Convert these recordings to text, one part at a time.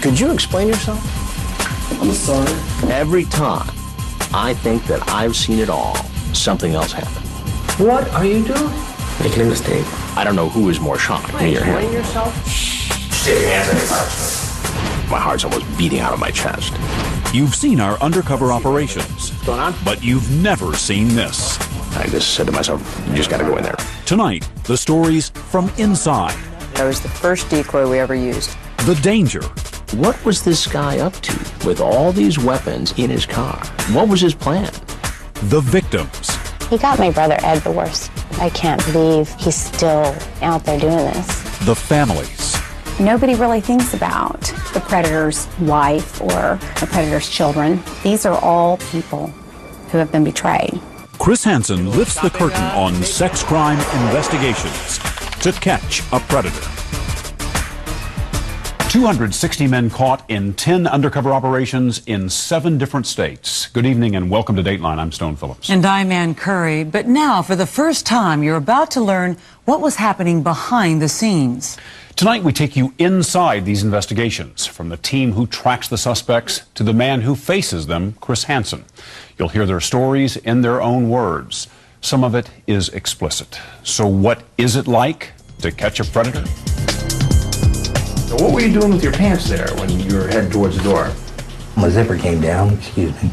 Could you explain yourself? I'm sorry. Every time I think that I've seen it all, something else happens. What are you doing? Making a mistake. I don't know who is more shocked, me or him. Explain yourself? Stick your hands on your heart. My heart's almost beating out of my chest. You've seen our undercover operations, What's going on? but you've never seen this. I just said to myself, you just gotta go in there. Tonight, the stories from inside, That was the first decoy we ever used. the danger, What was this guy up to with all these weapons in his car? What was his plan? the victims, He got my brother Ed the worst. I can't believe he's still out there doing this. the families. Nobody really thinks about the predator's wife or the predator's children. These are all people who have been betrayed. Chris Hansen lifts the curtain on sex crime investigations to catch a predator. 260 men caught in 10 undercover operations in 7 different states. Good evening and welcome to Dateline. I'm Stone Phillips. And I'm Ann Curry. But now, for the first time, you're about to learn what was happening behind the scenes. Tonight, we take you inside these investigations, from the team who tracks the suspects to the man who faces them, Chris Hansen. You'll hear their stories in their own words. Some of it is explicit. So what is it like to catch a predator? So what were you doing with your pants there when you were heading towards the door? My zipper came down, excuse me.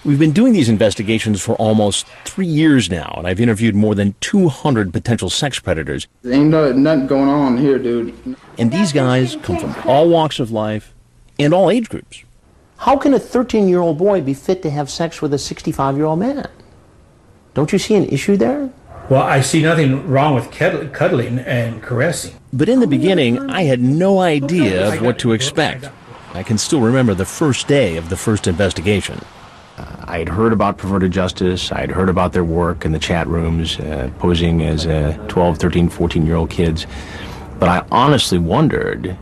We've been doing these investigations for almost 3 years now, and I've interviewed more than 200 potential sex predators. There ain't nothing going on here, dude. And these guys come from all walks of life and all age groups. How can a 13-year-old boy be fit to have sex with a 65-year-old man? Don't you see an issue there? Well, I see nothing wrong with cuddling and caressing. But in the beginning, I had no idea of what to expect. I can still remember the first day of the first investigation. I had heard about Perverted Justice. I had heard about their work in the chat rooms, posing as 12, 13, 14-year-old kids. But I honestly wondered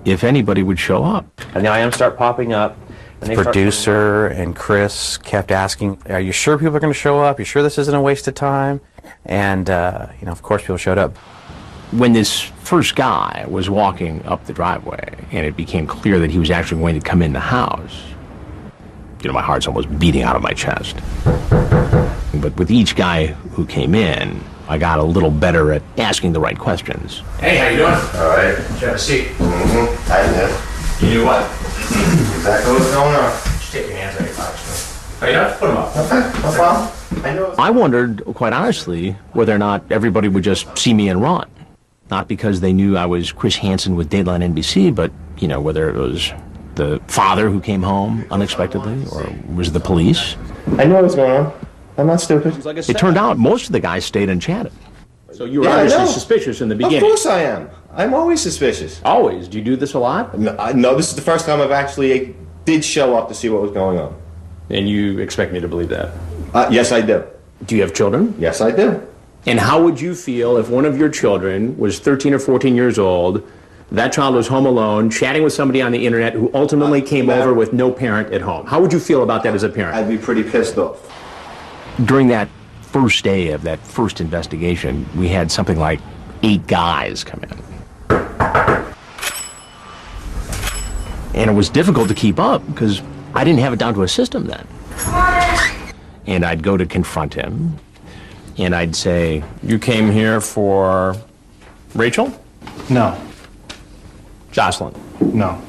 if anybody would show up. And the IMs start popping up. The producer and Chris kept asking, are you sure people are going to show up? You sure this isn't a waste of time? And, of course, people showed up. When this first guy was walking up the driveway and it became clear that he was actually going to come in the house, my heart's almost beating out of my chest. But with each guy who came in, I got a little better at asking the right questions. Hey, how you doing? All right. Did you have a seat? Mm-hmm. I did. You knew what? Exactly what's going on. Just take your hands on your pockets. Oh, you don't have to put them up. Okay, no problem. I wondered, quite honestly, whether or not everybody would just see me and run. Not because they knew I was Chris Hansen with Dateline NBC, but, whether it was the father who came home unexpectedly, or was it the police? I know what's going on. I'm not stupid. It turned out most of the guys stayed and chatted. So you were obviously suspicious in the beginning. Of course I am. I'm always suspicious. Always? Do you do this a lot? No, this is the first time I've actually did show up to see what was going on. And you expect me to believe that? Yes, I do. Do you have children? Yes, I do. And how would you feel if one of your children was 13 or 14 years old, that child was home alone, chatting with somebody on the internet who ultimately came over with no parent at home? How would you feel about that as a parent? I'd be pretty pissed off. During that first day of that first investigation, we had something like 8 guys come in. And it was difficult to keep up because I didn't have it down to a system then. And I'd go to confront him, and I'd say, you came here for Rachel? No. Jocelyn? No.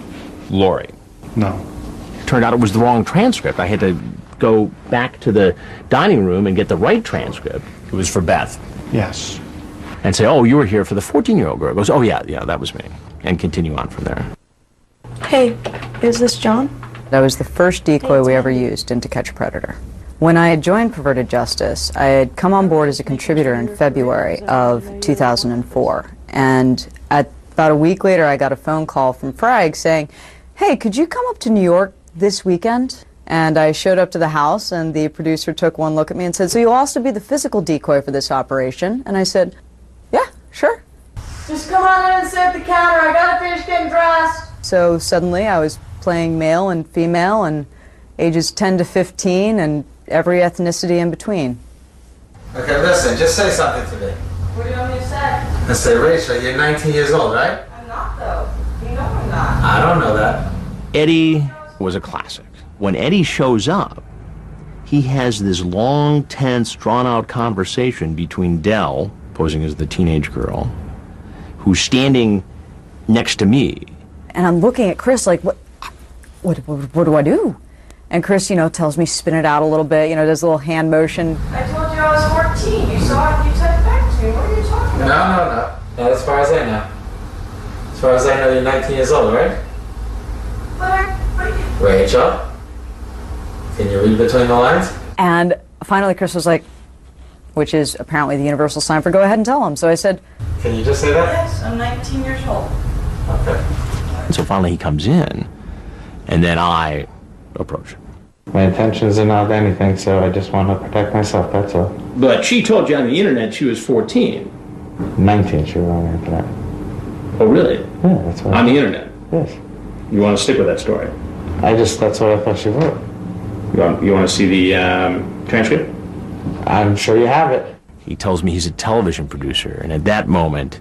Lori? No. Turned out it was the wrong transcript. I had to go back to the dining room and get the right transcript. It was for Beth. Yes. And say, oh, you were here for the 14-year-old girl. Goes, oh, yeah, that was me. And continue on from there. Hey, is this John? That was the first decoy we ever used in To Catch a Predator. When I had joined Perverted Justice, I had come on board as a contributor in February of 2004. And about a week later, I got a phone call from Frag saying, hey, could you come up to New York this weekend? And I showed up to the house, and the producer took one look at me and said, so you'll also be the physical decoy for this operation? And I said, yeah, sure. Just come on in and sit at the counter. I gotta finish getting dressed. So suddenly I was playing male and female and ages 10 to 15 and every ethnicity in between. Okay, listen, just say something to me. What do you want me to say? Let's say, Rachel, you're 19 years old, right? I'm not, though. You know I'm not. I don't know that. Eddie was a classic. When Eddie shows up, he has this long, tense, drawn-out conversation between Dell, posing as the teenage girl, who's standing next to me. And I'm looking at Chris like, what do I do? And Chris, you know, tells me spin it out a little bit, you know, does a little hand motion. I told you I was 14. You saw it, you said it back to me. What are you talking about? No. Not as far as I know. As far as I know, you're 19 years old, right? Rachel? Can you read between the lines? And finally Chris was like, which is apparently the universal sign for go ahead and tell him. So I said, can you just say that? Yes, I'm 19 years old. Okay. And so finally he comes in, and then I approach him. My intentions are not anything, so I just want to protect myself, that's all. But she told you on the internet she was 14. 19, she was on the internet. Oh, really? Yeah, that's what On the internet? Yes. You want to stick with that story? That's what I thought she wrote. You want to see the transcript? I'm sure you have it. He tells me he's a television producer, and at that moment,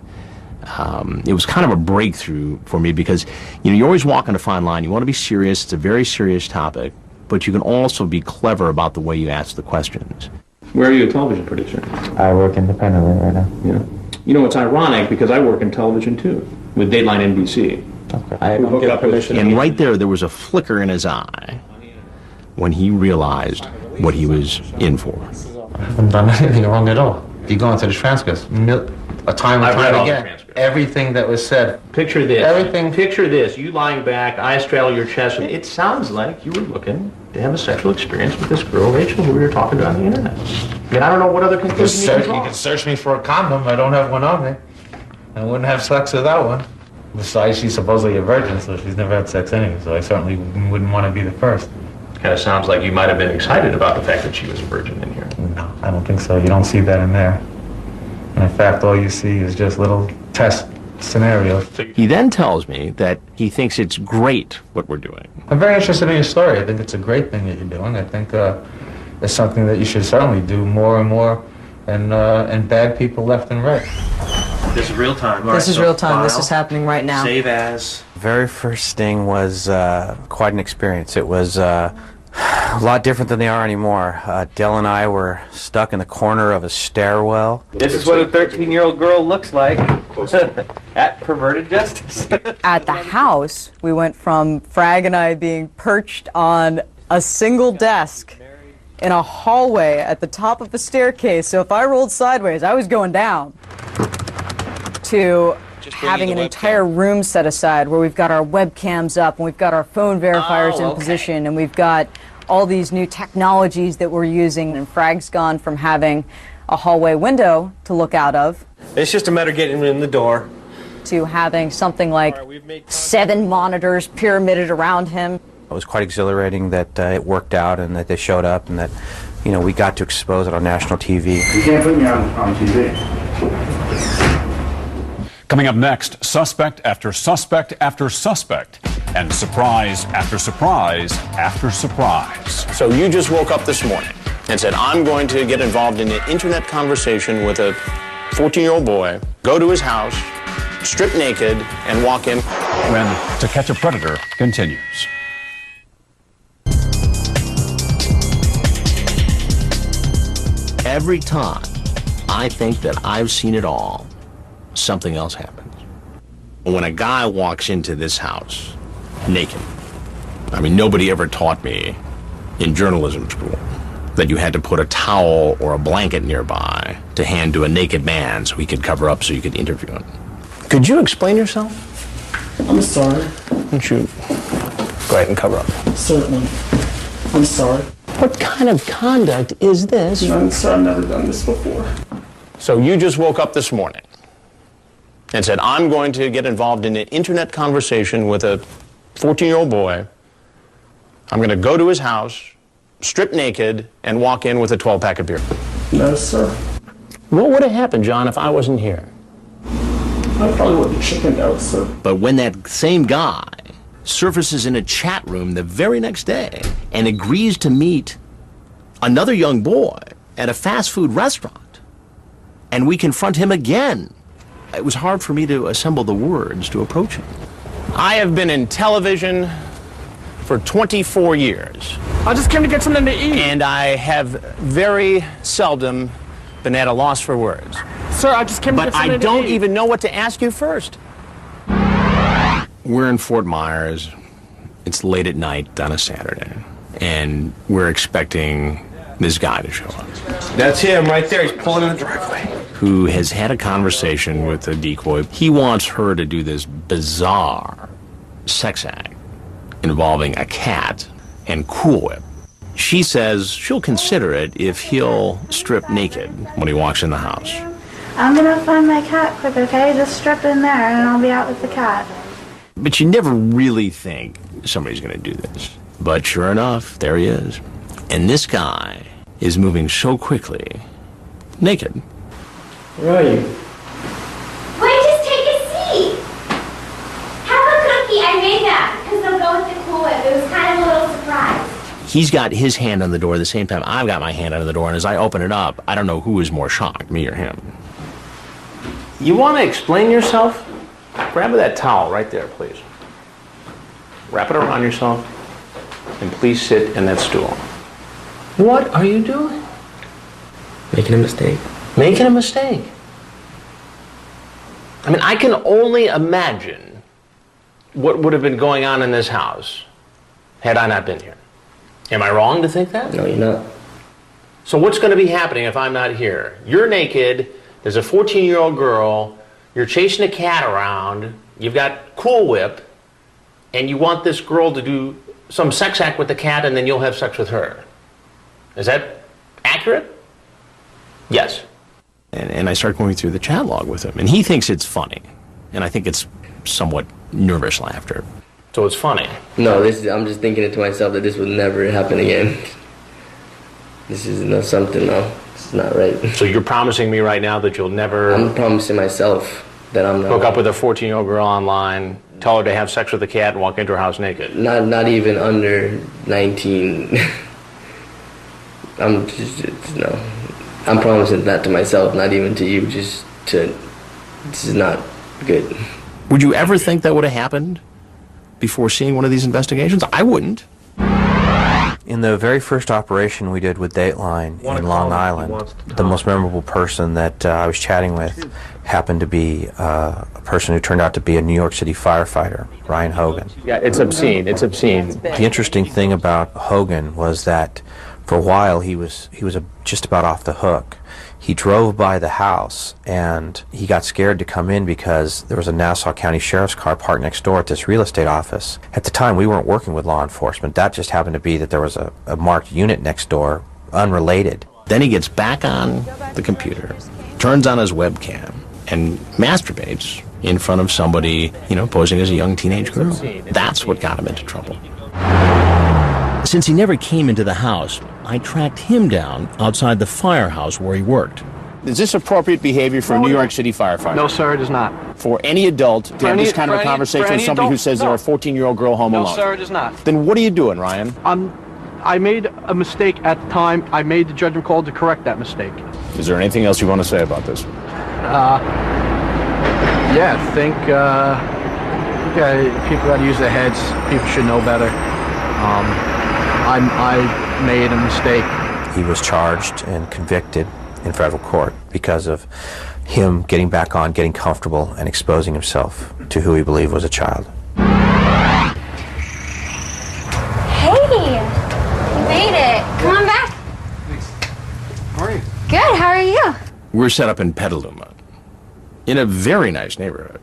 it was kind of a breakthrough for me because, you know, you always walk on a fine line. You want to be serious. It's a very serious topic, but you can also be clever about the way you ask the questions. Where are you a television producer? I work independently right now. Yeah. You know, it's ironic because I work in television too, with Dateline NBC. Okay. I don't get permission. And right there was a flicker in his eye when he realized what he was in for. I haven't done anything wrong at all. If you go into the transcripts, time and time again, everything that was said. Picture this. Everything. Picture this. You lying back, eyes straddle your chest. It sounds like you were looking to have a sexual experience with this girl, Rachel, who we were talking to on the internet. I mean, I don't know what other conclusion you can draw. You can search me for a condom. I don't have one on me. I wouldn't have sex without one. Besides, she's supposedly a virgin, so she's never had sex anyway, so I certainly wouldn't want to be the first. Kind of sounds like you might have been excited about the fact that she was a virgin in here. No, I don't think so. You don't see that in there. And in fact, all you see is just little test scenarios. He then tells me that he thinks it's great what we're doing. I'm very interested in your story. I think it's a great thing that you're doing. I think it's something that you should certainly do more and more, and bad people left and right. This is real time. This is real time. This is happening right now. Save as. Very first sting was quite an experience. It was a lot different than they are anymore. Dell and I were stuck in the corner of a stairwell. This is what a 13-year-old girl looks like at Perverted Justice. At the house, we went from Frag and I being perched on a single desk in a hallway at the top of the staircase. So if I rolled sideways, I was going down. To having an entire room set aside where we've got our webcams up and we've got our phone verifiers in position and we've got all these new technologies that we're using, and Frag's gone from having a hallway window to look out of. It's just a matter of getting in the door. To having something like 7 monitors pyramided around him. It was quite exhilarating that it worked out and that they showed up and that, you know, we got to expose it on national TV. You can't put me on TV. Coming up next, suspect after suspect after suspect, and surprise after surprise after surprise. So you just woke up this morning and said, I'm going to get involved in an internet conversation with a 14-year-old boy, go to his house, strip naked, and walk in. When To Catch a Predator continues. Every time I think that I've seen it all, something else happens. When a guy walks into this house naked, I mean, nobody ever taught me in journalism school that you had to put a towel or a blanket nearby to hand to a naked man so he could cover up so you could interview him. Could you explain yourself? I'm sorry. Why don't you go ahead and cover up? Certainly. I'm sorry. What kind of conduct is this? I'm sorry, I've never done this before. So you just woke up this morning and said, I'm going to get involved in an internet conversation with a 14-year-old boy. I'm going to go to his house, strip naked, and walk in with a 12-pack of beer. No, sir. What would have happened, John, if I wasn't here? I probably would have chickened out, sir. But when that same guy surfaces in a chat room the very next day and agrees to meet another young boy at a fast food restaurant, and we confront him again, it was hard for me to assemble the words to approach him. I have been in television for 24 years. I just came to get something to eat. And I have very seldom been at a loss for words. Sir, I just came to get something to eat. But I don't even know what to ask you first. We're in Fort Myers. It's late at night on a Saturday. And we're expecting this guy to show up. That's him right there. He's pulling in the driveway. Who has had a conversation with a decoy. He wants her to do this bizarre sex act involving a cat and Cool Whip. She says she'll consider it if he'll strip naked when he walks in the house. I'm gonna find my cat quick, okay? Just strip in there and I'll be out with the cat. But you never really think somebody's gonna do this. But sure enough, there he is. And this guy is moving so quickly, naked. Where are you? Wait, just take a seat. Have a cookie. I made that because they'll go with the Cool Whip. It was kind of a little surprise. He's got his hand on the door at the same time I've got my hand on the door, and as I open it up, I don't know who is more shocked, me or him. You want to explain yourself? Grab that towel right there, please. Wrap it around yourself, and please sit in that stool. What are you doing? Making a mistake. Making a mistake? I mean, I can only imagine what would have been going on in this house had I not been here. Am I wrong to think that? No, you're not. So what's going to be happening if I'm not here? You're naked, there's a 14-year-old girl, you're chasing a cat around, you've got Cool Whip, and you want this girl to do some sex act with the cat and then you'll have sex with her. Is that accurate? Yes. And I start going through the chat log with him, and he thinks it's funny, and I think it's somewhat nervous laughter. So it's funny. No, I'm just thinking it to myself that this would never happen again. This is something, no. It's not right. So you're promising me right now that you'll never... I'm promising myself that I'm not... Hook up with a 14-year-old girl online, tell her to have sex with a cat, and walk into her house naked. Not even under 19. I'm just, no. I'm promising that to myself, not even to you, this is not good. Would you ever think that would have happened before seeing one of these investigations? I wouldn't. In the very first operation we did with Dateline in Long Island, the most memorable person that I was chatting with happened to be a person who turned out to be a New York City firefighter, Ryan Hogan. Yeah, it's obscene. It's obscene. The interesting thing about Hogan was that for a while he was just about off the hook. He drove by the house and he got scared to come in because there was a Nassau County Sheriff's car parked next door at this real estate office. At the time we weren't working with law enforcement. That just happened to be that there was a marked unit next door, unrelated. Then he gets back on the computer, turns on his webcam, and masturbates in front of somebody, posing as a young teenage girl. That's what got him into trouble. Since he never came into the house, I tracked him down outside the firehouse where he worked. Is this appropriate behavior for a New York City firefighter? No, sir, it is not. For any adult to have this kind of a conversation with somebody who says they're a 14-year-old girl home alone? No, sir, it is not. Then what are you doing, Ryan? I made a mistake at the time. I made the judgment call to correct that mistake. Is there anything else you want to say about this? Yeah, I think people got to use their heads. People should know better. I made a mistake. He was charged and convicted in federal court because of him getting back on, getting comfortable, and exposing himself to who he believed was a child. Hey, you made it. Come on back. How are you? Good, how are you? We're set up in Petaluma, in a very nice neighborhood.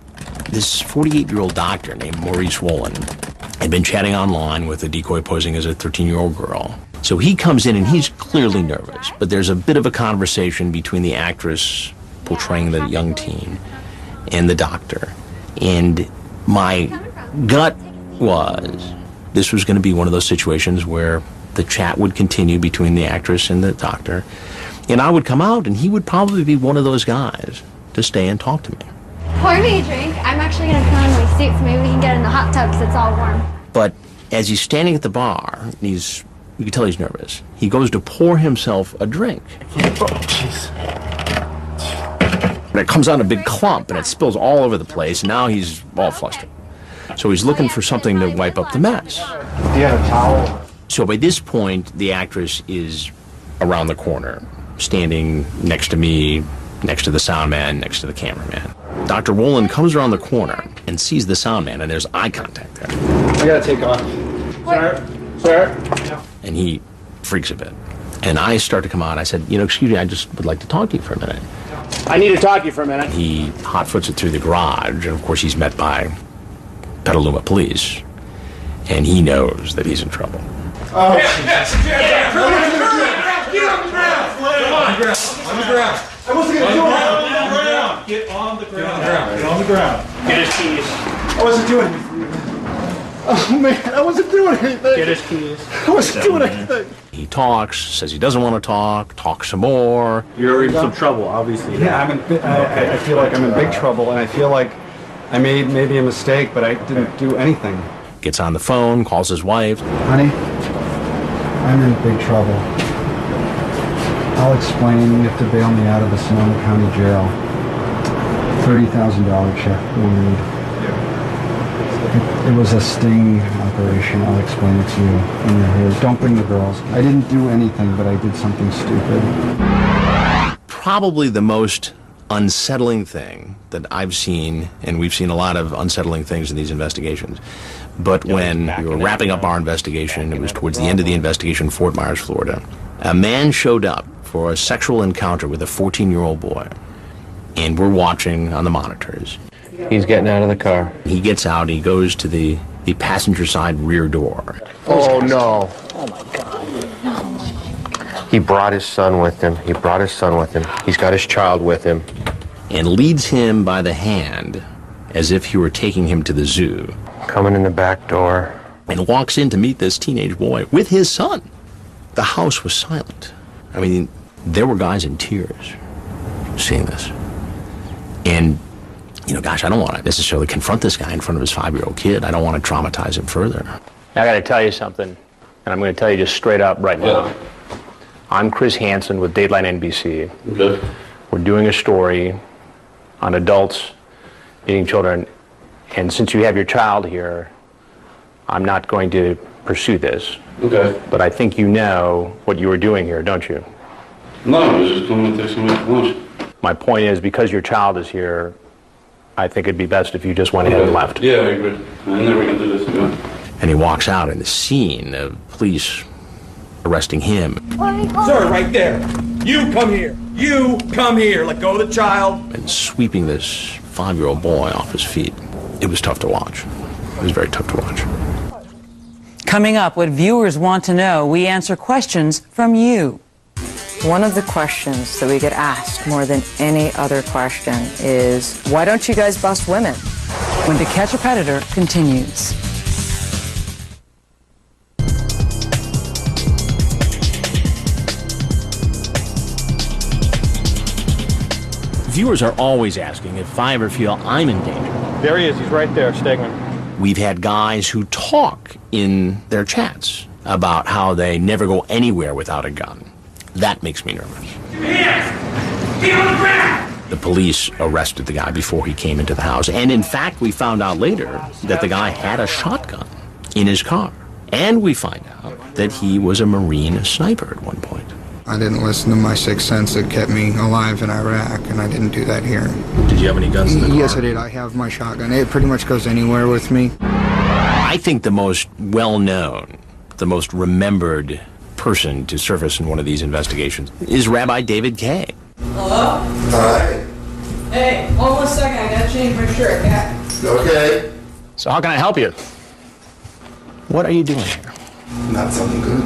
This 48-year-old doctor named Maurice Wolin had been chatting online with a decoy posing as a 13-year-old girl. So he comes in and he's clearly nervous, but there's a bit of a conversation between the actress portraying the young teen and the doctor. And my gut was this was going to be one of those situations where the chat would continue between the actress and the doctor, and I would come out and he would probably be one of those guys to stay and talk to me. Pour me a drink. I'm actually going to put on my suit so maybe we can get in the hot tub because it's all warm. But as he's standing at the bar, and you can tell he's nervous, he goes to pour himself a drink. Oh, jeez. And it comes out in a big clump, and it spills all over the place, and now he's all flustered. So he's looking for something to wipe up the mess. Do you have a towel? So by this point, the actress is around the corner, standing next to me, next to the sound man, next to the cameraman. Dr. Rowland comes around the corner and sees the sound man, and there's eye contact there. I gotta take off. Sir? And he freaks a bit. And I start to come out. I said, excuse me, I just would like to talk to you for a minute. I need to talk to you for a minute. He hot-foots it through the garage, and of course he's met by Petaluma police, and he knows that he's in trouble. Oh, Yes! Get on the ground! On the ground! I wasn't gonna do it! Get on the ground! Get on the ground! Get his keys. I wasn't doing anything. Oh man, I wasn't doing anything. Get his keys. I wasn't doing anything. He talks, says he doesn't want to talk some more. You're in some trouble, obviously. Yeah, I feel like I'm in big trouble, and I feel like I made maybe a mistake, but I didn't do anything. Gets on the phone, calls his wife. Honey, I'm in big trouble. I'll explain. You have to bail me out of the Sonoma County Jail. $30,000 check we'll need. It was a sting operation. I'll explain it to you when you're here. Don't bring the girls. I didn't do anything, but I did something stupid. Probably the most unsettling thing that I've seen, and we've seen a lot of unsettling things in these investigations, but when we were wrapping up our investigation, it was towards the end of the investigation in Fort Myers, Florida, a man showed up for a sexual encounter with a 14-year-old boy, and we're watching on the monitors. He's getting out of the car. He gets out, he goes to the passenger side rear door. Oh, no. Oh, my God. He brought his son with him. He's got his child with him. And leads him by the hand as if he were taking him to the zoo. Coming in the back door. And walks in to meet this teenage boy with his son. The house was silent. I mean, there were guys in tears seeing this. And gosh, I don't want to necessarily confront this guy in front of his 5-year-old kid. I don't want to traumatize him further. I got to tell you something, and I'm going to tell you just straight up right now. I'm Chris Hansen with Dateline NBC. Okay. We're doing a story on adults eating children, and since you have your child here, I'm not going to pursue this. Okay. But I think you know what you were doing here, don't you? No, I was just coming to take some lunch. My point is, because your child is here, I think it'd be best if you just went ahead and left. Yeah, I agree. I never can do this again. And he walks out in the scene of police arresting him. Sir, right there. You come here. You come here. Let go of the child. And sweeping this 5-year-old boy off his feet. It was tough to watch. It was very tough to watch. Coming up, what viewers want to know, we answer questions from you. One of the questions that we get asked more than any other question is, why don't you guys bust women? When To Catch a Predator continues. Viewers are always asking if I ever feel I'm in danger. There he is. He's right there, Stegman. We've had guys who talk in their chats about how they never go anywhere without a gun. That makes me nervous. Get on the ground! The police arrested the guy before he came into the house. And in fact, we found out later that the guy had a shotgun in his car. And we find out that he was a Marine sniper at one point. I didn't listen to my sixth sense that kept me alive in Iraq, and I didn't do that here. Did you have any guns in the car? Yes, I did. I have my shotgun. It pretty much goes anywhere with me. I think the most well-known, the most remembered person to surface in one of these investigations is Rabbi David Kay. Hello? Hi. Hey, hold on a second. I gotta change my shirt, okay? Okay. So how can I help you? What are you doing here? Not something good.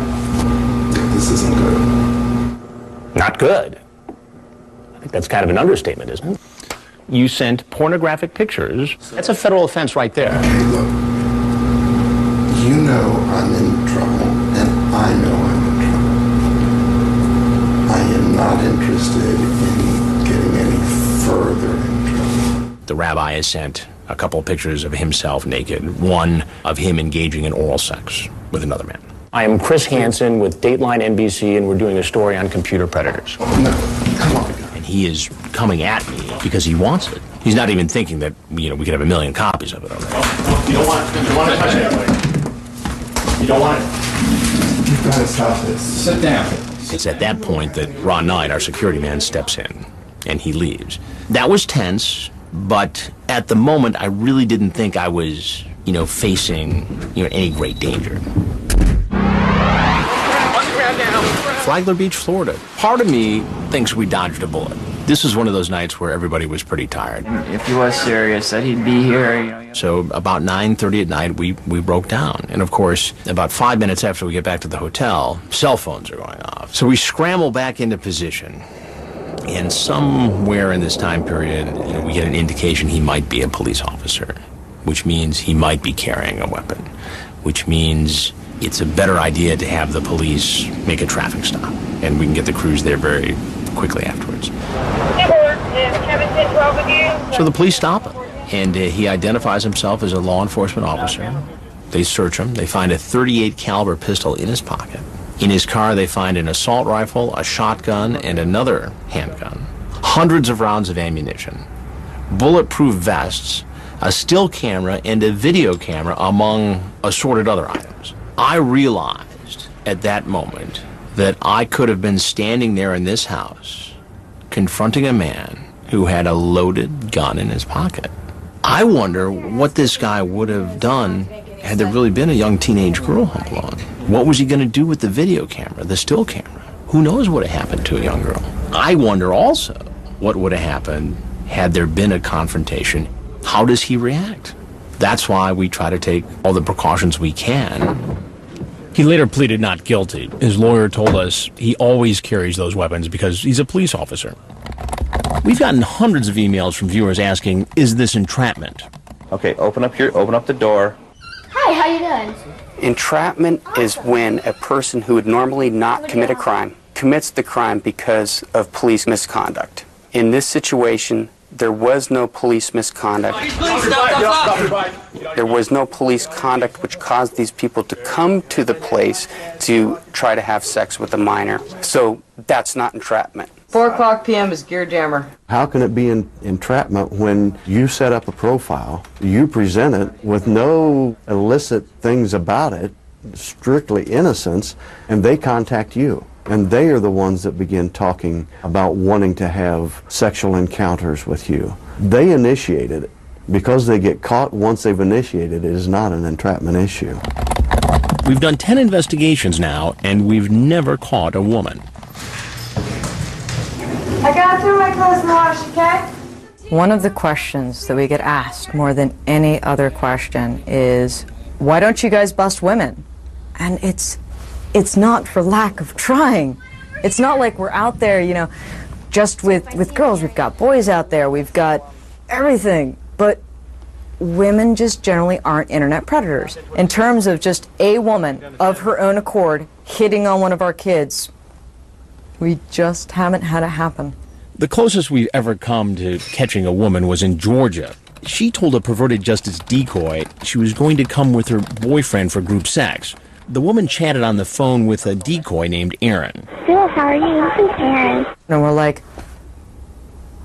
This isn't good. Not good? I think that's kind of an understatement, isn't it? You sent pornographic pictures. That's a federal offense right there. Hey, look. You know I'm in trouble, and I know I'm in trouble. I am not interested in getting any further in trouble. The rabbi has sent a couple of pictures of himself naked, one of him engaging in oral sex with another man. I am Chris Hansen with Dateline NBC, and we're doing a story on computer predators. No, come on. And he is coming at me because he wants it. He's not even thinking that, we could have 1 million copies of it already. You don't want to touch it. You don't want it. You've got to stop this. Sit down. It's at that point that Ron Knight, our security man, steps in, and he leaves. That was tense, but at the moment, I really didn't think I was, facing, any great danger. Flagler Beach, Florida. Part of me thinks we dodged a bullet. This is one of those nights where everybody was pretty tired. If he was serious, that he'd be here. So about 9:30 at night, we broke down. And of course, about 5 minutes after we get back to the hotel, cell phones are going off. So we scramble back into position. And somewhere in this time period, we get an indication he might be a police officer, which means he might be carrying a weapon, which means it's a better idea to have the police make a traffic stop, and we can get the crews there very quickly afterwards. So the police stop him, and he identifies himself as a law enforcement officer. They search him. They find a .38 caliber pistol in his pocket. In his car, they find an assault rifle, a shotgun, and another handgun. Hundreds of rounds of ammunition, bulletproof vests, a still camera, and a video camera, among assorted other items. I realized at that moment that I could have been standing there in this house confronting a man who had a loaded gun in his pocket. I wonder what this guy would have done had there really been a young teenage girl home alone. What was he going to do with the video camera, the still camera? Who knows what had happened to a young girl? I wonder also what would have happened had there been a confrontation. How does he react? That's why we try to take all the precautions we can. He later pleaded not guilty. His lawyer told us he always carries those weapons because he's a police officer. We've gotten hundreds of emails from viewers asking, is this entrapment? Okay, open up the door. Hi, how you doing? Entrapment is when a person who would normally not commit a crime commits the crime because of police misconduct. In this situation, there was no police misconduct. There was no police conduct which caused these people to come to the place to try to have sex with a minor. So that's not entrapment. 4:00 p.m. is Gear Jammer. How can it be entrapment when you set up a profile, you present it with no illicit things about it, strictly innocence, and they contact you? And they are the ones that begin talking about wanting to have sexual encounters with you. They initiated it. Because they get caught once they've initiated it is not an entrapment issue. We've done 10 investigations now, and we've never caught a woman. I gotta throw my clothes in the wash, okay? One of the questions that we get asked more than any other question is, why don't you guys bust women? And it's not for lack of trying. It's not like we're out there, just with girls. We've got boys out there. We've got everything. But women just generally aren't internet predators. In terms of just a woman of her own accord hitting on one of our kids, we just haven't had it happen. The closest we've ever come to catching a woman was in Georgia. She told a perverted justice decoy she was going to come with her boyfriend for group sex. The woman chatted on the phone with a decoy named Aaron. Bill, how are you? This is Aaron. And we're like,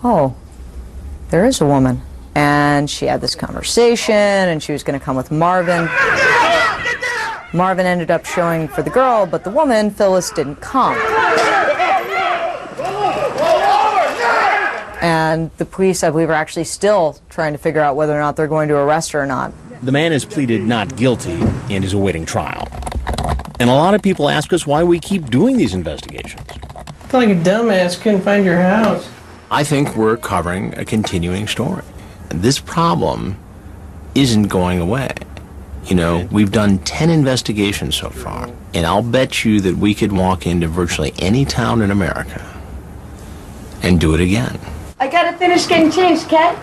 oh, there is a woman. And she had this conversation, and she was going to come with Marvin. Marvin ended up showing for the girl, but the woman, Phyllis, didn't come. And the police, I believe, are actually still trying to figure out whether or not they're going to arrest her or not. The man has pleaded not guilty and is awaiting trial. And a lot of people ask us why we keep doing these investigations. I feel like a dumbass, couldn't find your house. I think we're covering a continuing story. This problem isn't going away. We've done 10 investigations so far, and I'll bet you that we could walk into virtually any town in America and do it again. I gotta finish getting changed, Kat.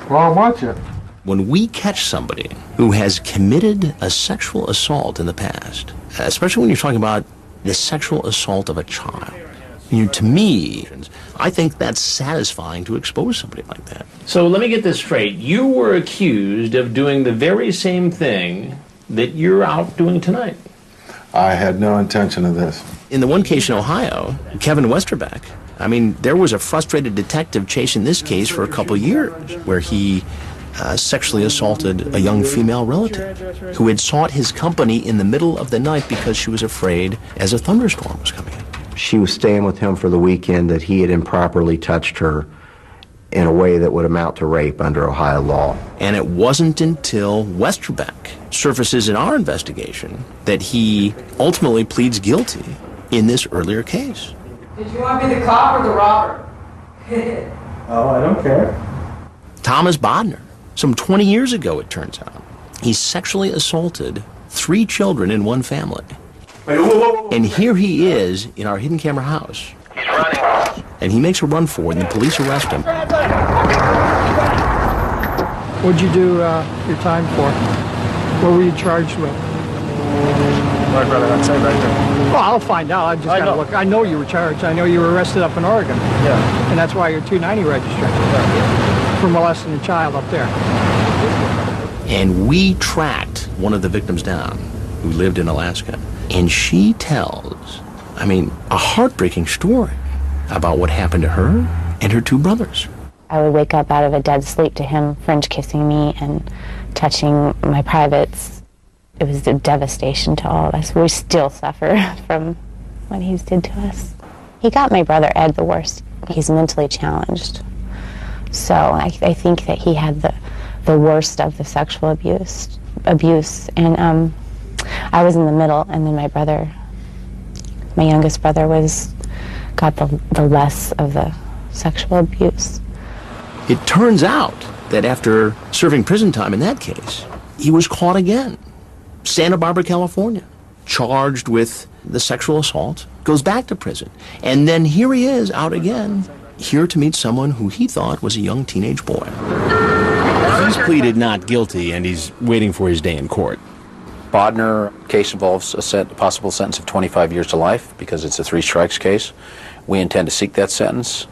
Well, I'll watch it. When we catch somebody who has committed a sexual assault in the past, especially when you're talking about the sexual assault of a child, to me, I think that's satisfying to expose somebody like that. So let me get this straight. You were accused of doing the very same thing that you're out doing tonight. I had no intention of this. In the one case in Ohio, Kevin Westerbeck I mean, there was a frustrated detective chasing this case for a couple years where he sexually assaulted a young female relative who had sought his company in the middle of the night because she was afraid as a thunderstorm was coming in. She was staying with him for the weekend that he had improperly touched her in a way that would amount to rape under Ohio law. And it wasn't until Westerbeck surfaces in our investigation that he ultimately pleads guilty in this earlier case. Did you want to be the cop or the robber? Oh, I don't care. Thomas Bodner, some 20 years ago it turns out, he sexually assaulted 3 children in one family. Wait, whoa. And here he is in our hidden camera house. He's running. And he makes a run for it, and the police arrest him. What'd you do your time for? What were you charged with? I'd rather not say right there. Well, I'll find out. I just gotta look. I know you were charged. I know you were arrested up in Oregon. Yeah. And that's why you're 290 registered. For molesting a child up there. And we tracked one of the victims down who lived in Alaska. And she tells, I mean, a heartbreaking story about what happened to her and her 2 brothers. I would wake up out of a dead sleep to him French kissing me and touching my privates. It was a devastation to all of us. We still suffer from what he did to us. He got my brother Ed the worst. He's mentally challenged. So I think that he had the worst of the sexual abuse. And I was in the middle, and then my youngest brother got the less of the sexual abuse. It turns out that after serving prison time in that case, he was caught again. Santa Barbara, California, charged with the sexual assault, goes back to prison. And then here he is out again, here to meet someone who he thought was a young teenage boy. He's pleaded not guilty, and he's waiting for his day in court. Bodner case involves a possible sentence of 25 years to life because it's a 3 strikes case. We intend to seek that sentence.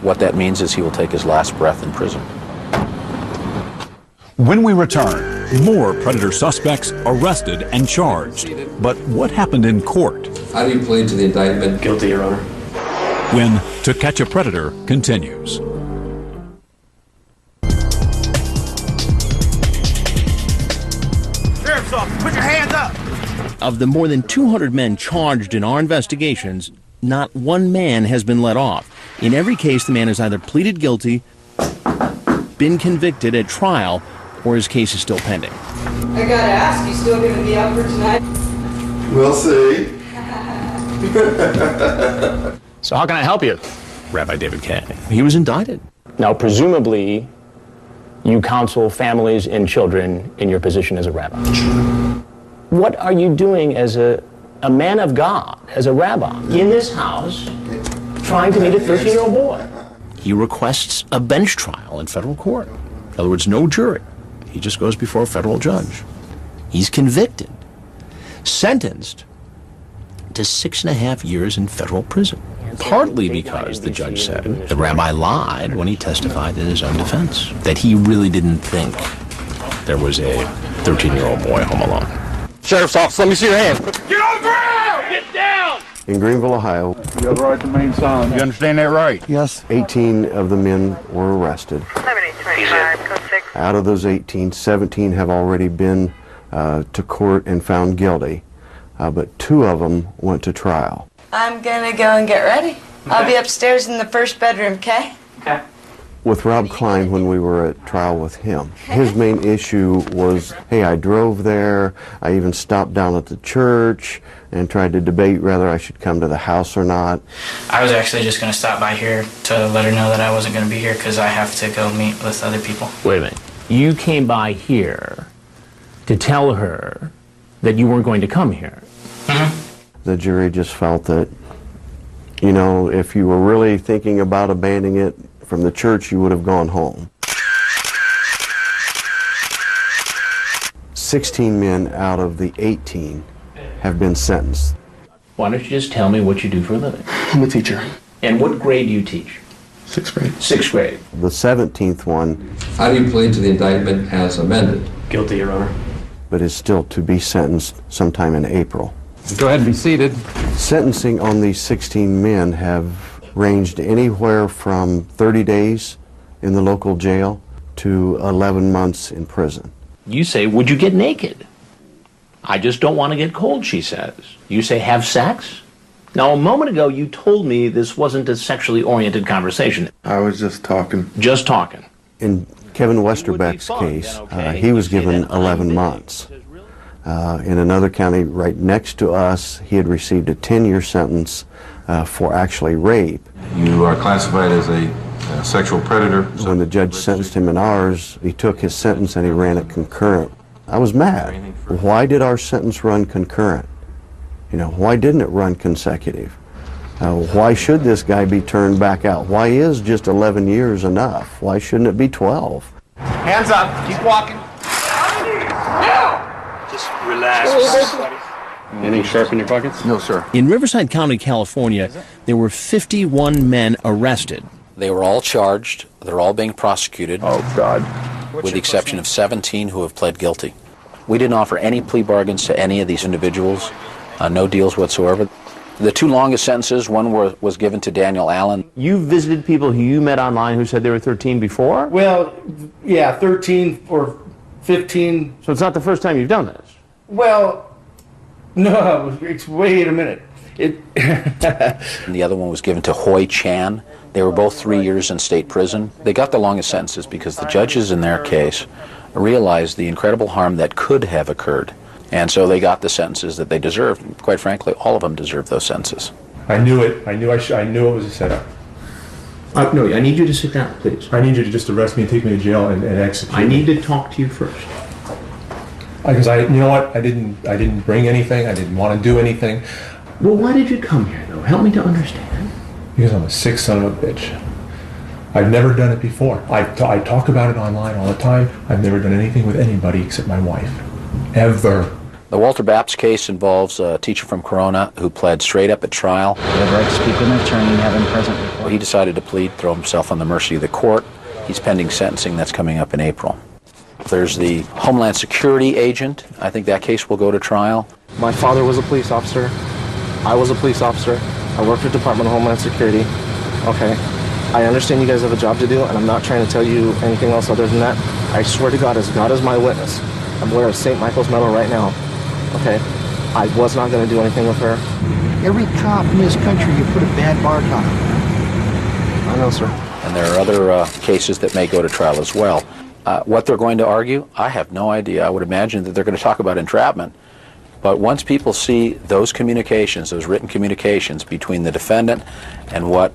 What that means is he will take his last breath in prison. When we return, more predator suspects arrested and charged. But what happened in court? How do you plead to the indictment? Guilty, Your Honor. When To Catch a Predator continues. Sheriff's office, put your hands up! Of the more than 200 men charged in our investigations, not one man has been let off. In every case, the man has either pleaded guilty, been convicted at trial, or his case is still pending. I gotta ask, you still gonna be up for tonight? We'll see. So how can I help you? Rabbi David Kay. He was indicted. Now, presumably, you counsel families and children in your position as a rabbi. What are you doing as a man of God, as a rabbi, in this house, trying to meet a 13-year-old boy? He requests a bench trial in federal court. In other words, no jury. He just goes before a federal judge. He's convicted, sentenced to 6.5 years in federal prison, partly because the judge said the rabbi lied when he testified in his own defense, that he really didn't think there was a 13-year-old boy home alone. Sheriff's office, let me see your hands. Get on the ground! Get down! In Greenville, Ohio. You have the right to remain silent. You understand that right? Yes. 18 of the men were arrested. Out of those 18, 17 have already been to court and found guilty, but 2 of them went to trial. I'm gonna go and get ready. I'll be upstairs in the first bedroom, okay? Okay. With Rob Klein, when we were at trial with him, his main issue was, hey, I drove there, I even stopped down at the church and tried to debate whether I should come to the house or not. I was actually just going to stop by here to let her know that I wasn't going to be here because I have to go meet with other people. Wait a minute. You came by here to tell her that you weren't going to come here. The jury just felt that, you know, if you were really thinking about abandoning it from the church, you would have gone home. 16 men out of the 18 have been sentenced. Why don't you just tell me what you do for a living? I'm a teacher. And what grade do you teach? 6th grade. 6th grade. The 17th one. How do you plead to the indictment as amended? Guilty, Your Honor. But is still to be sentenced sometime in April. Go ahead and be seated. Sentencing on these 16 men have ranged anywhere from 30 days in the local jail to 11 months in prison. You say, would you get naked? I just don't want to get cold, she says. You say, have sex? Now, a moment ago, you told me this wasn't a sexually oriented conversation. I was just talking. Just talking. In Kevin Westerbeck's case, he was given 11 months. In another county right next to us, he had received a 10-year sentence for actually rape. You are classified as a sexual predator. When the judge sentenced him in ours, he took his sentence and he ran it concurrent. I was mad. Why did our sentence run concurrent? You know, why didn't it run consecutive? Why should this guy be turned back out? Why is just 11 years enough? Why shouldn't it be 12? Hands up. Keep walking. Just relax. Anything sharp in your pockets? No, sir. In Riverside County, California, there were 51 men arrested. They were all charged. They're all being prosecuted. Oh, God. With the exception of 17 who have pled guilty. We didn't offer any plea bargains to any of these individuals. No deals whatsoever. The two longest sentences, one was given to Daniel Allen. You visited people who you met online who said they were 13 before? Well, yeah, 13 or 15. So it's not the first time you've done this? Well, no, wait a minute. And the other one was given to Hoy Chan. They were both 3 years in state prison. They got the longest sentences because the judges in their case realized the incredible harm that could have occurred. And so they got the sentences that they deserved. Quite frankly, all of them deserved those sentences. I knew it. I knew it was a setup. No, I need you to sit down, please. I need you to just arrest me and take me to jail and execute I me. need to talk to you first. Because you know what? I didn't bring anything. I didn't want to do anything. Well, why did you come here, though? Help me to understand. Because I'm a sick son of a bitch. I've never done it before. I talk about it online all the time. I've never done anything with anybody except my wife. Ever. The Walter Bapps case involves a teacher from Corona who pled straight up at trial. I'd like to speak with an attorney, have him present before. He decided to plead, throw himself on the mercy of the court. He's pending sentencing. That's coming up in April. There's the Homeland Security agent. I think that case will go to trial. My father was a police officer. I was a police officer. I worked for the Department of Homeland Security. Okay. I understand you guys have a job to do, and I'm not trying to tell you anything else other than that. I swear to God, as God is my witness, I'm wearing a St. Michael's medal right now. Okay? I was not going to do anything with her. Every cop in this country, you put a bad mark on him. I know, sir. And there are other cases that may go to trial as well. What they're going to argue, I have no idea. I would imagine that they're going to talk about entrapment. But once people see those communications, those written communications between the defendant and what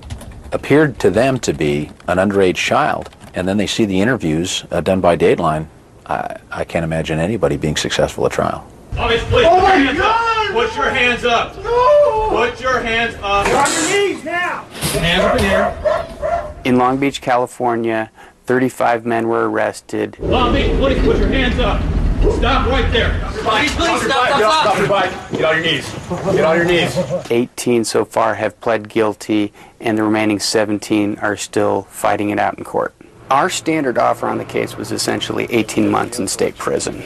appeared to them to be an underage child, and then they see the interviews done by Dateline, I can't imagine anybody being successful at trial. Please, oh my God! Put your hands up. No! Put your hands up. You're on your knees now. Hands up in here. In Long Beach, California, 35 men were arrested. Long Beach, please put your hands up. Stop right there. Please, stop your bike. Get on your knees. Get on your knees. 18 so far have pled guilty, and the remaining 17 are still fighting it out in court. Our standard offer on the case was essentially 18 months in state prison.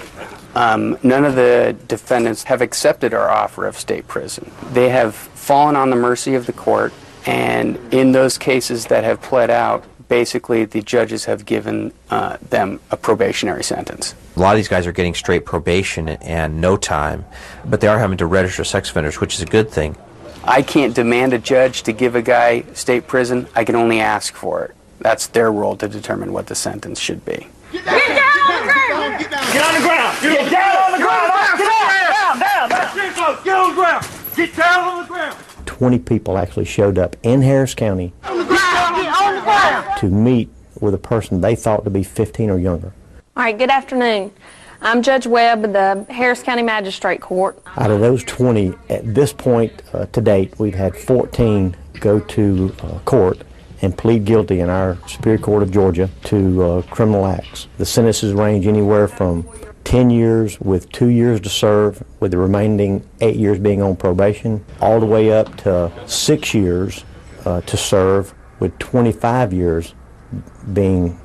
None of the defendants have accepted our offer of state prison. They have fallen on the mercy of the court, and in those cases that have pled out, basically the judges have given them a probationary sentence. A lot of these guys are getting straight probation and no time, but they are having to register sex offenders, which is a good thing. I can't demand a judge to give a guy state prison. I can only ask for it. That's their role to determine what the sentence should be. Get down on the ground. Get down on the ground. Get down on the ground. Get on the ground. Get down on the ground. 20 people actually showed up in Harris County to meet with a person they thought to be 15 or younger. All right, good afternoon. I'm Judge Webb of the Harris County Magistrate Court. Out of those 20, at this point to date, we've had 14 go to court and plead guilty in our Superior Court of Georgia to criminal acts. The sentences range anywhere from 10 years with 2 years to serve, with the remaining 8 years being on probation, all the way up to 6 years to serve, with 25 years being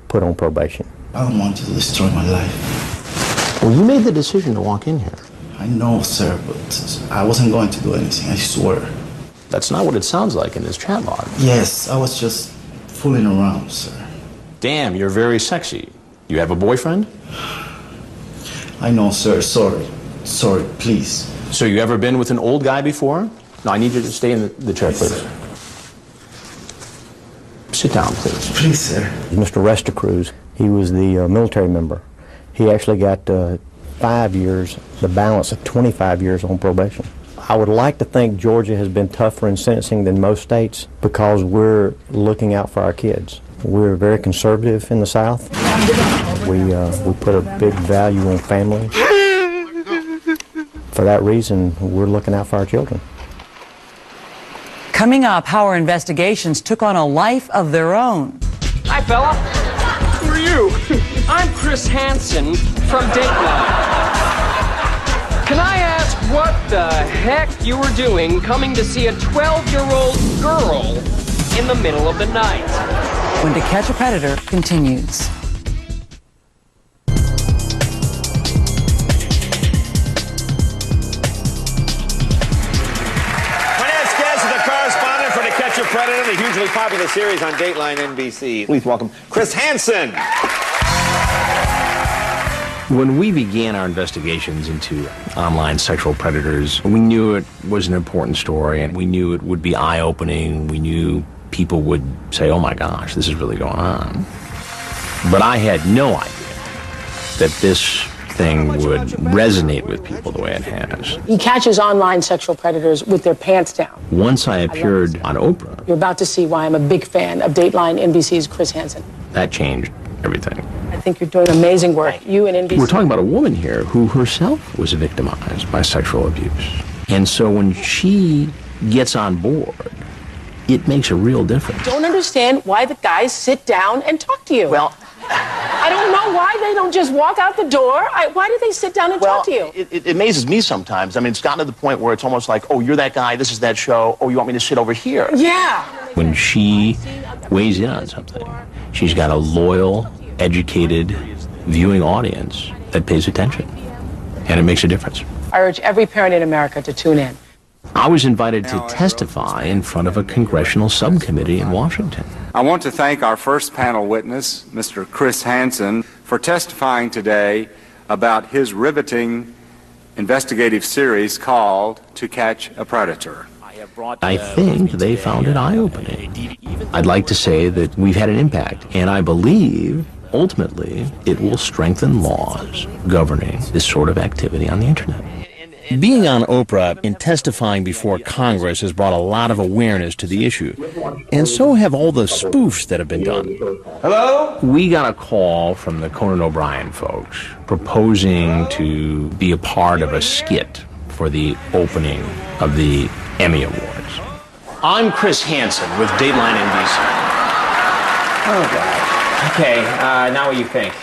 put on probation. I don't want to destroy my life. Well, you made the decision to walk in here. I know, sir, but I wasn't going to do anything, I swear. That's not what it sounds like in this chat log. Yes, I was just fooling around, sir. Damn, you're very sexy. You have a boyfriend? I know, sir. Sorry. Sorry, please. So you ever been with an old guy before? No, I need you to stay in the chair, please. Sit down, please. Please, sir. Mr. Resticruz, he was the military member. He actually got 5 years, the balance of 25 years on probation. I would like to think Georgia has been tougher in sentencing than most states because we're looking out for our kids. We're very conservative in the South. We put a big value on family. For that reason, we're looking out for our children. Coming up, how our investigations took on a life of their own. Hi, fella. Who are you? I'm Chris Hansen from Dateline. Can I ask what the heck you were doing coming to see a 12-year-old girl in the middle of the night? When To Catch a Predator continues. Predator, the hugely popular series on Dateline NBC. Please welcome Chris Hansen. When we began our investigations into online sexual predators, we knew it was an important story, and we knew it would be eye-opening. We knew people would say, oh my gosh, this is really going on. But I had no idea that this thing would resonate with people the way it has. He catches online sexual predators with their pants down. Once I appeared on Oprah, You're about to see why I'm a big fan of Dateline NBC's Chris Hansen. that changed everything. I think you're doing amazing work. You and NBC. We're talking about a woman here who herself was victimized by sexual abuse. And so when she gets on board, it makes a real difference. Don't understand why the guys sit down and talk to you. Well, I don't know why they don't just walk out the door. Why do they sit down and talk to you? It amazes me sometimes. I mean, it's gotten to the point where it's almost like, oh, you're that guy, this is that show, oh, you want me to sit over here? Yeah. When she weighs in on something, she's got a loyal, educated viewing audience that pays attention. And it makes a difference. I urge every parent in America to tune in. I was invited to testify in front of a congressional subcommittee in Washington. I want to thank our first panel witness, Mr. Chris Hansen, for testifying today about his riveting investigative series called To Catch a Predator. I think they found it eye-opening. I'd like to say that we've had an impact, and I believe, ultimately, it will strengthen laws governing this sort of activity on the internet. Being on Oprah and testifying before Congress has brought a lot of awareness to the issue, and so have all the spoofs that have been done. Hello? We got a call from the Conan O'Brien folks proposing to be a part of a skit for the opening of the Emmy Awards. I'm Chris Hansen with Dateline NBC. Oh, God. Okay, now what you think?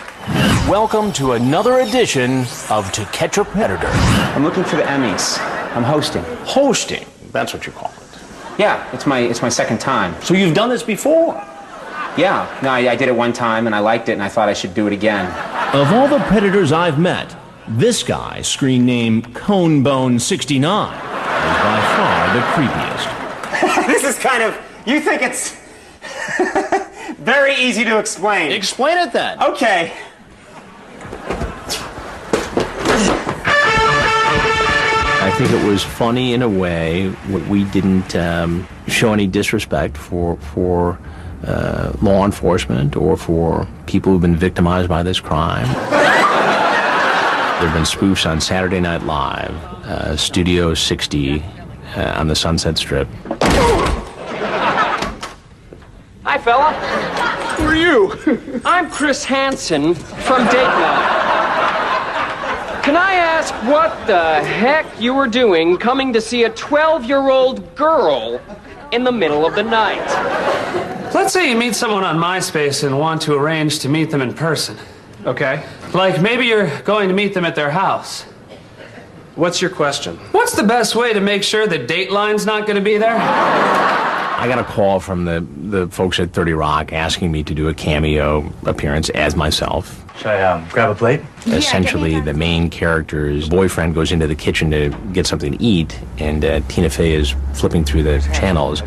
Welcome to another edition of To Catch a Predator. I'm looking for the Emmys. I'm hosting. Hosting? That's what you call it. Yeah, it's my second time. So you've done this before? Yeah, no, I did it one time and I liked it and I thought I should do it again. Of all the predators I've met, this guy, screen name Conebone69, is by far the creepiest. This is kind of, you think it's very easy to explain. Explain it then. Okay. I think it was funny in a way. We didn't show any disrespect for law enforcement or for people who've been victimized by this crime. There have been spoofs on Saturday Night Live, Studio 60 on the Sunset Strip. Hi, fella. Who are you? I'm Chris Hansen from Dateline. Can I ask what the heck you were doing coming to see a 12-year-old girl in the middle of the night? Let's say you meet someone on MySpace and want to arrange to meet them in person. Okay. Like maybe you're going to meet them at their house. What's your question? What's the best way to make sure that Dateline's not going to be there? I got a call from the folks at 30 Rock asking me to do a cameo appearance as myself. Should I grab a plate? Essentially, the main character's boyfriend goes into the kitchen to get something to eat, and Tina Fey is flipping through the channels,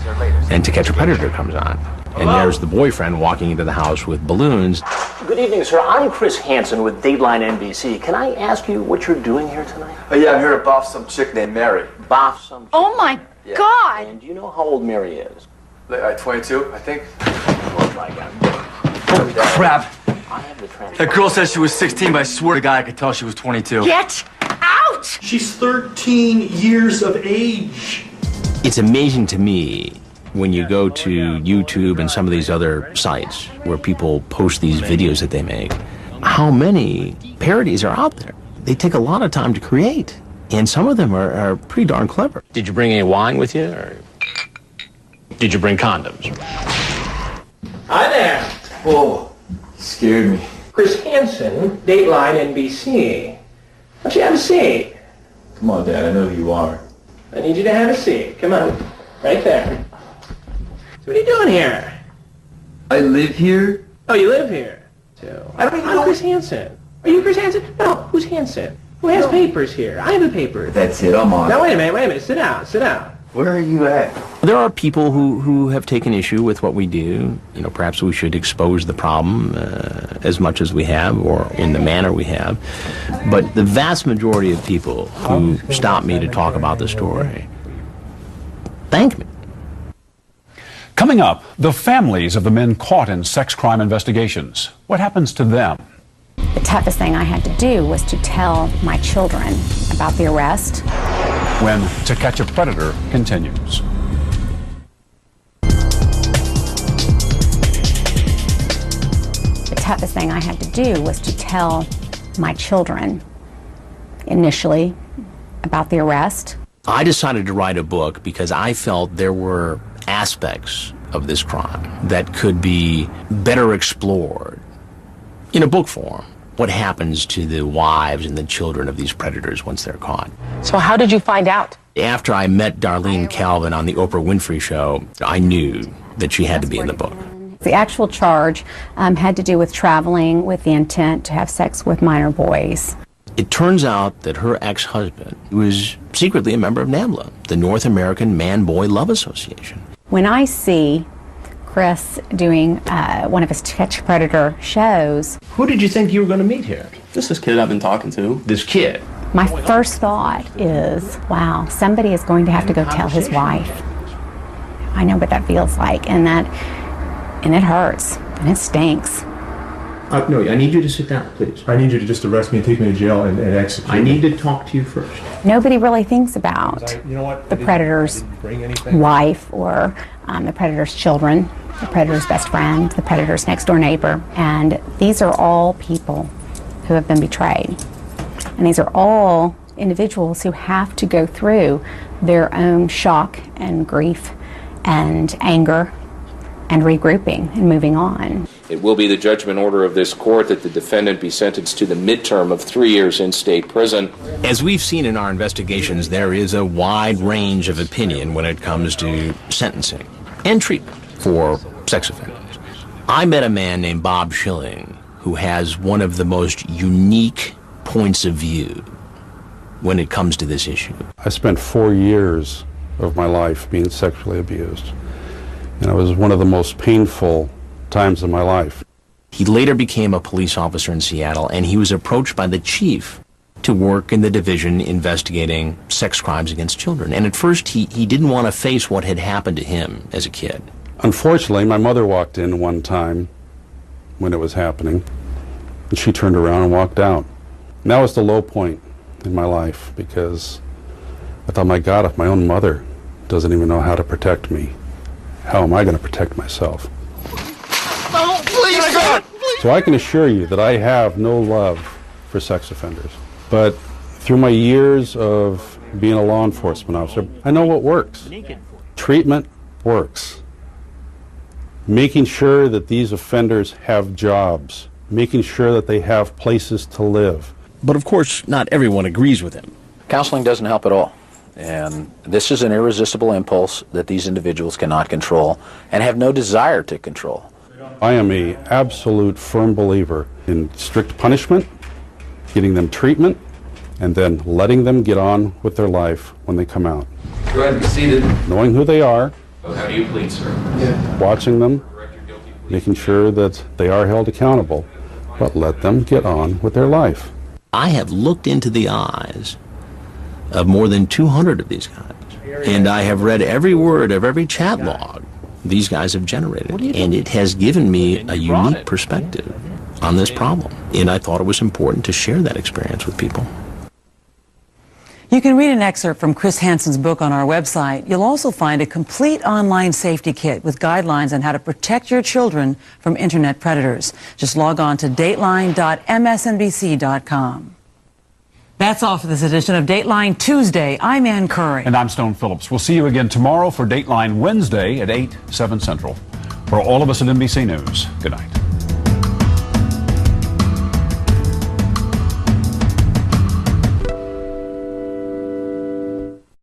and To Catch a Predator comes on. And there's the boyfriend walking into the house with balloons. Good evening, sir. I'm Chris Hansen with Dateline NBC. Can I ask you what you're doing here tonight? Oh, yeah, I'm here to boff some chick named Mary. Boff some chick? Oh my God! And do you know how old Mary is? Like 22, I think. Oh my God. Holy crap. I have the transcript. That girl said she was 16, but I swear to God I could tell she was 22. Get out! She's 13 years of age. It's amazing to me when you go to YouTube and some of these other sites where people post these videos that they make, how many parodies are out there. They take a lot of time to create, and some of them are pretty darn clever. Did you bring any wine with you, or did you bring condoms? Hi there. Whoa, scared me. Chris Hansen, Dateline NBC. Why don't you have a seat? Come on, Dad, I know who you are. I need you to have a seat. Come on. Right there. So what are you doing here? I live here? Oh, you live here, too. I don't even know Chris Hansen. Are you Chris Hansen? No, who's Hansen? Who has papers here? I have a paper. That's it, I'm on. Now, wait a minute. Sit down. Where are you at? There are people who have taken issue with what we do. You know, perhaps we should expose the problem as much as we have, or in the manner we have. But the vast majority of people who stop me to talk about the story thank me. Coming up, the families of the men caught in sex crime investigations. What happens to them? The toughest thing I had to do was to tell my children about the arrest. When To Catch a Predator continues. The toughest thing I had to do was to tell my children initially about the arrest. I decided to write a book because I felt there were aspects of this crime that could be better explored in a book form. What happens to the wives and the children of these predators once they're caught. So how did you find out? After I met Darlene Calvin on the Oprah Winfrey Show, I knew that she had to be in the book. The actual charge had to do with traveling with the intent to have sex with minor boys. It turns out that her ex-husband was secretly a member of NAMBLA, the North American Man-Boy Love Association. When I see Chris doing one of his To Catch a Predator shows. Who did you think you were going to meet here? Just this kid I've been talking to. This kid? My first thought is, wow, somebody is going to have to go tell his wife. I know what that feels like, and it hurts, and it stinks. No, I need you to sit down, please. I need you to just arrest me and take me to jail and execute me. I need to talk to you first. Nobody really thinks about the predator's wife or the predator's children, the predator's best friend, the predator's next door neighbor. And these are all people who have been betrayed. And these are all individuals who have to go through their own shock and grief and anger and regrouping and moving on. It will be the judgment order of this court that the defendant be sentenced to the midterm of 3 years in state prison. As we've seen in our investigations, there is a wide range of opinion when it comes to sentencing and treatment for sex offenders. I met a man named Bob Schilling who has one of the most unique points of view when it comes to this issue. I spent 4 years of my life being sexually abused. And it was one of the most painful times of my life. He later became a police officer in Seattle, and he was approached by the chief to work in the division investigating sex crimes against children. And at first, he didn't want to face what had happened to him as a kid. Unfortunately, my mother walked in one time when it was happening, and she turned around and walked out. And that was the low point in my life, because I thought, my God, if my own mother doesn't even know how to protect me, how am I going to protect myself? Oh, please, God! So I can assure you that I have no love for sex offenders. But through my years of being a law enforcement officer, I know what works. Treatment works. Making sure that these offenders have jobs. Making sure that they have places to live. But of course, not everyone agrees with him. Counseling doesn't help at all. And this is an irresistible impulse that these individuals cannot control and have no desire to control. I am an absolute firm believer in strict punishment, getting them treatment, and then letting them get on with their life when they come out. Go ahead and be seated. Knowing who they are, How do you plead, sir? watching them, making sure that they are held accountable, but let them get on with their life. I have looked into the eyes of more than 200 of these guys, and I have read every word of every chat log these guys have generated, and it has given me a unique perspective on this problem, and I thought it was important to share that experience with people. You can read an excerpt from Chris Hansen's book on our website. You'll also find a complete online safety kit with guidelines on how to protect your children from internet predators. Just log on to dateline.msnbc.com. That's all for this edition of Dateline Tuesday. I'm Ann Curry. And I'm Stone Phillips. We'll see you again tomorrow for Dateline Wednesday at 8, 7 Central. For all of us at NBC News, good night.